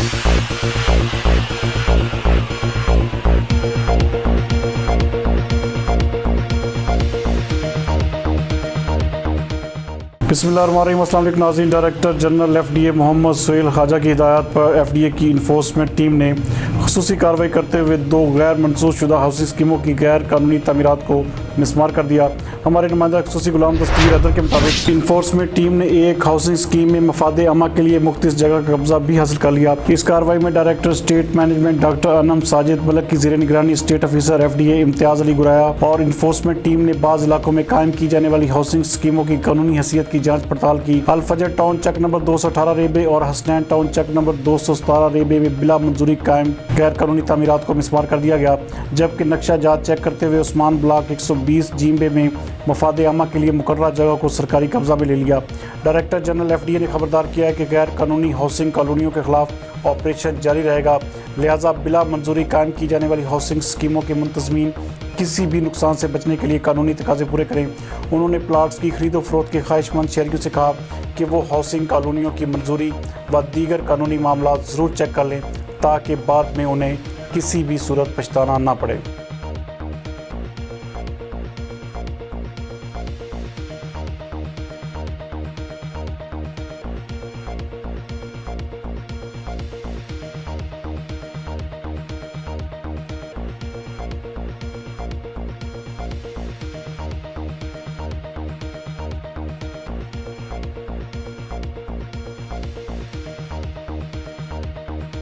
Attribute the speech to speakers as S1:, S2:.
S1: बिस्मिल्लाहिर्रहमानिर्रहीम। अस्सलाम वालेकुम नाज़रीन। Director general FDA Mohammad Suhail Khwaja की हिदायत पर FDA की इंफोर्समेंट टीम ने खुसूसी कार्रवाई करते हुए 2 गैर मंजूर शुदा हाउसिंग स्कीमों की गैर कानूनी तमीरात को मिसमार कर दिया। हमारे नुमाइंदा खुसूसी गुलाम दस्तगीर हैदर के मुताबिक इंफोर्समेंट टीम ने एक हाउसिंग स्कीम में मफादे अमा के लिए मुख्तलिफ जगह का कब्जा भी हासिल कर लिया। इस कार्रवाई में director state management doctor Anam Sajid Malik की ज़ेर निगरानी state officer FDA Imtiaz Ali Guraya और इंफोर्समेंट टीम ने बाज़ इलाकों में कायम की जाने वाली हाउसिंग स्कीमों की कानूनी हैसियत की जाँच पड़ताल की। अल-फजर टाउन चक नंबर 218 रेबे और हसनैन टाउन चक नंबर 217 रेबे में बिला मंजूरी कायम गैर कानूनी तामीरात को मिसमार कर दिया गया, जबकि नक्शा जात चेक करते हुए उस्मान ब्लॉक 120 जीम्बे में मफादे अमा के लिए मुकर्ररा जगह को सरकारी कब्जा में ले लिया। डायरेक्टर जनरल FDA ने खबरदार किया है कि गैर कानूनी हाउसिंग कॉलोनियों के खिलाफ ऑपरेशन जारी रहेगा, लिहाजा बिला मंजूरी कायम की जाने वाली हाउसिंग स्कीमों के मुंतज़मीन किसी भी नुकसान से बचने के लिए कानूनी तकाज़े पूरे करें। उन्होंने प्लाट्स की खरीदो फरोख्त के ख्वाहिशमंद शहरियों से कहा कि वो हाउसिंग कॉलोनियों की मंजूरी व दीगर कानूनी मामला ज़रूर चेक कर लें ताकि बाद में उन्हें किसी भी सूरत पछताना ना पड़े।